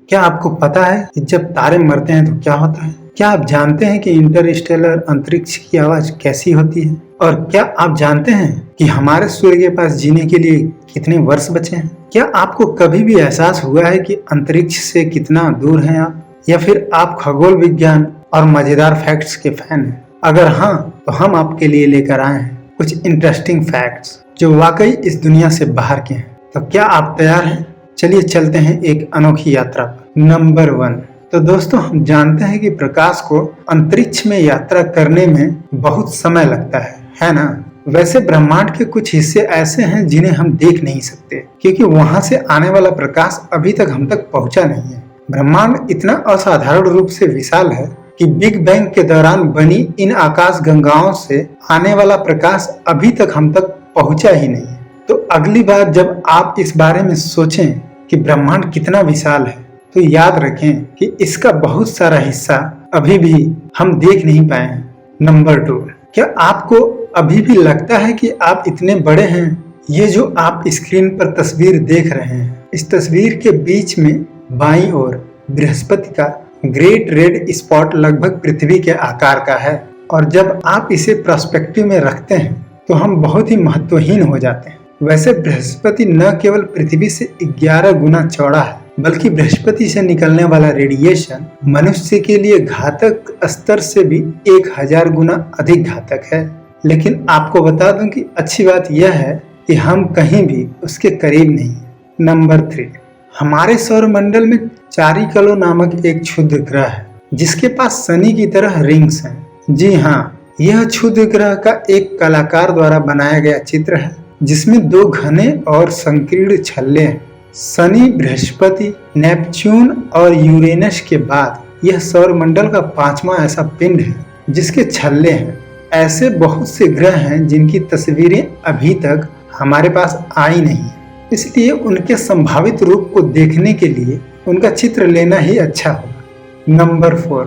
क्या आपको पता है कि जब तारे मरते हैं तो क्या होता है? क्या आप जानते हैं कि इंटरस्टेलर अंतरिक्ष की आवाज कैसी होती है? और क्या आप जानते हैं कि हमारे सूर्य के पास जीने के लिए कितने वर्ष बचे हैं? क्या आपको कभी भी एहसास हुआ है कि अंतरिक्ष से कितना दूर हैं आप? या फिर आप खगोल विज्ञान और मजेदार फैक्ट्स के फैन हैं? अगर हाँ, तो हम आपके लिए लेकर आए हैं कुछ इंटरेस्टिंग फैक्ट्स जो वाकई इस दुनिया से बाहर के हैं। तो क्या आप तैयार हैं? चलिए चलते हैं एक अनोखी यात्रा पर। नंबर 1, तो दोस्तों हम जानते हैं कि प्रकाश को अंतरिक्ष में यात्रा करने में बहुत समय लगता है ना? वैसे ब्रह्मांड के कुछ हिस्से ऐसे हैं जिन्हें हम देख नहीं सकते क्योंकि वहां से आने वाला प्रकाश अभी तक हम तक पहुंचा नहीं है। ब्रह्मांड इतना असाधारण रूप से विशाल है कि बिग बैंग के दौरान बनी इन आकाश गंगाओं से आने वाला प्रकाश अभी तक हम तक पहुंचा ही नहीं है। तो अगली बार जब आप इस बारे में सोचें कि ब्रह्मांड कितना विशाल है, तो याद रखें कि इसका बहुत सारा हिस्सा अभी भी हम देख नहीं पाए हैं। नंबर 2, क्या आपको अभी भी लगता है कि आप इतने बड़े हैं? ये जो आप स्क्रीन पर तस्वीर देख रहे हैं, इस तस्वीर के बीच में बाईं ओर बृहस्पति का ग्रेट रेड स्पॉट लगभग पृथ्वी के आकार का है। और जब आप इसे पर्सपेक्टिव में रखते हैं तो हम बहुत ही महत्वहीन हो जाते हैं। वैसे बृहस्पति न केवल पृथ्वी से 11 गुना चौड़ा है, बल्कि बृहस्पति से निकलने वाला रेडिएशन मनुष्य के लिए घातक स्तर से भी 1000 गुना अधिक घातक है। लेकिन आपको बता दूं कि अच्छी बात यह है कि हम कहीं भी उसके करीब नहीं। नंबर 3, हमारे सौरमंडल में चारिकलो नामक एक क्षुद्र ग्रह है जिसके पास शनि की तरह रिंग्स हैं। जी हाँ, यह क्षुद्र ग्रह का एक कलाकार द्वारा बनाया गया चित्र है जिसमें 2 घने और संकीर्ण छल्ले हैं। शनि, बृहस्पति, नेपच्यून और यूरेनस के बाद यह सौरमंडल का 5वां ऐसा पिंड है जिसके छल्ले हैं। ऐसे बहुत से ग्रह हैं जिनकी तस्वीरें अभी तक हमारे पास आई नहीं, इसलिए उनके संभावित रूप को देखने के लिए उनका चित्र लेना ही अच्छा होगा। नंबर 4,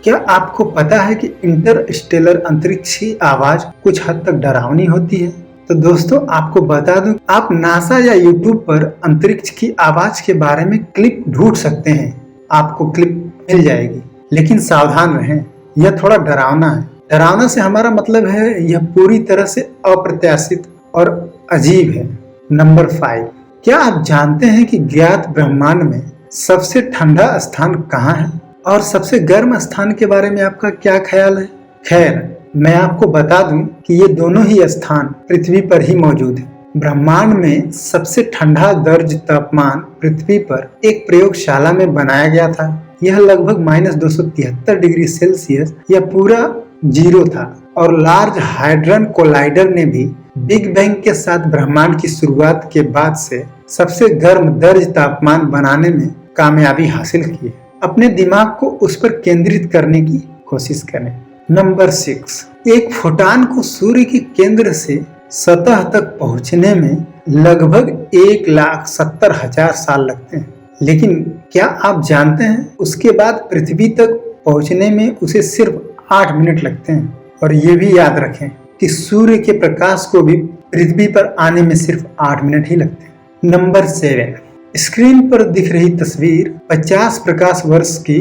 क्या आपको पता है कि इंटरस्टेलर अंतरिक्ष की आवाज कुछ हद तक डरावनी होती है? तो दोस्तों आपको बता दूं, आप नासा या यूट्यूब पर अंतरिक्ष की आवाज के बारे में क्लिप ढूंढ सकते हैं, आपको क्लिप मिल जाएगी। लेकिन सावधान रहें, यह थोड़ा डरावना है। डरावना से हमारा मतलब है यह पूरी तरह से अप्रत्याशित और अजीब है। नंबर 5, क्या आप जानते हैं कि ज्ञात ब्रह्मांड में सबसे ठंडा स्थान कहाँ है? और सबसे गर्म स्थान के बारे में आपका क्या ख्याल है? खैर, मैं आपको बता दूं कि ये दोनों ही स्थान पृथ्वी पर ही मौजूद है। ब्रह्मांड में सबसे ठंडा दर्ज तापमान पृथ्वी पर एक प्रयोगशाला में बनाया गया था। यह लगभग -273 डिग्री सेल्सियस या पूरा 0 था। और लार्ज हाइड्रन कोलाइडर ने भी बिग बैंग के साथ ब्रह्मांड की शुरुआत के बाद से सबसे गर्म दर्ज तापमान बनाने में कामयाबी हासिल की है। अपने दिमाग को उस पर केंद्रित करने की कोशिश करें। नंबर 6, एक फोटॉन को सूर्य के केंद्र से सतह तक पहुंचने में लगभग 1,70,000 साल लगते हैं। लेकिन क्या आप जानते हैं उसके बाद पृथ्वी तक पहुंचने में उसे सिर्फ 8 मिनट लगते हैं। और ये भी याद रखें कि सूर्य के प्रकाश को भी पृथ्वी पर आने में सिर्फ 8 मिनट ही लगते हैं। नंबर 7, स्क्रीन पर दिख रही तस्वीर 50 प्रकाश वर्ष की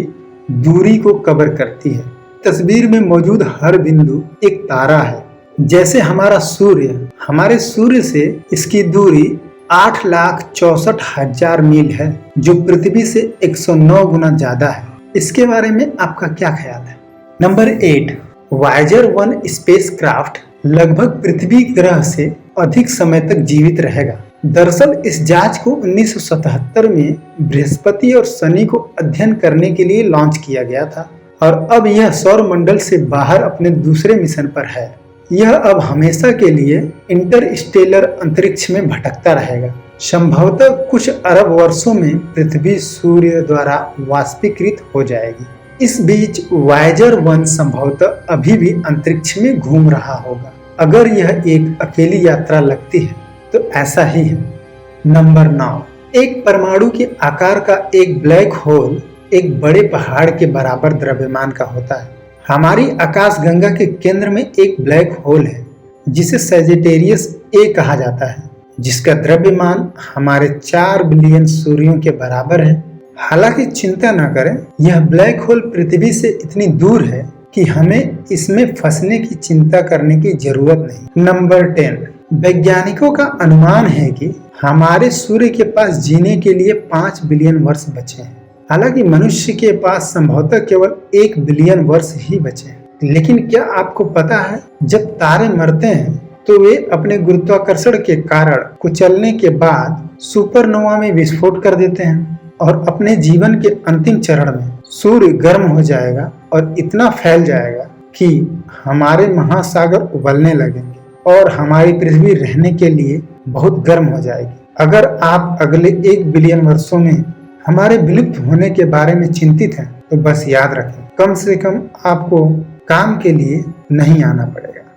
दूरी को कवर करती है। तस्वीर में मौजूद हर बिंदु एक तारा है। जैसे हमारा सूर्य, हमारे सूर्य से इसकी दूरी 8,64,000 मील है, जो पृथ्वी से 109 गुना ज्यादा है। इसके बारे में आपका क्या ख्याल है? नंबर 8, वायेजर 1 स्पेसक्राफ्ट लगभग पृथ्वी ग्रह से अधिक समय तक जीवित रहेगा। दरअसल इस जहाज को 1977 में बृहस्पति और शनि को अध्ययन करने के लिए लॉन्च किया गया था और अब यह सौरमंडल से बाहर अपने दूसरे मिशन पर है। यह अब हमेशा के लिए इंटरस्टेलर अंतरिक्ष में भटकता रहेगा। संभवतः कुछ अरब वर्षों में पृथ्वी सूर्य द्वारा वाष्पीकृत हो जाएगी। इस बीच वायेजर 1 संभवतः अभी भी अंतरिक्ष में घूम रहा होगा। अगर यह एक अकेली यात्रा लगती है तो ऐसा ही है। नंबर 9, एक परमाणु के आकार का एक ब्लैक होल एक बड़े पहाड़ के बराबर द्रव्यमान का होता है। हमारी आकाशगंगा के केंद्र में एक ब्लैक होल है जिसे सैजिटेरियस ए कहा जाता है, जिसका द्रव्यमान हमारे 4 बिलियन सूर्यों के बराबर है। हालांकि चिंता न करें, यह ब्लैक होल पृथ्वी से इतनी दूर है कि हमें इसमें फंसने की चिंता करने की जरूरत नहीं। नंबर 10, वैज्ञानिकों का अनुमान है कि हमारे सूर्य के पास जीने के लिए 5 बिलियन वर्ष बचे हैं। हालांकि मनुष्य के पास संभवतः केवल 1 बिलियन वर्ष ही बचे हैं। लेकिन क्या आपको पता है, जब तारे मरते हैं तो वे अपने गुरुत्वाकर्षण के कारण कुचलने के बाद सुपरनोवा में विस्फोट कर देते हैं और अपने जीवन के अंतिम चरण में सूर्य गर्म हो जाएगा और इतना फैल जाएगा कि हमारे महासागर उबलने लगेंगे और हमारी पृथ्वी रहने के लिए बहुत गर्म हो जाएगी। अगर आप अगले 1 बिलियन वर्षों में हमारे विलुप्त होने के बारे में चिंतित हैं तो बस याद रखें, कम से कम आपको काम के लिए नहीं आना पड़ेगा।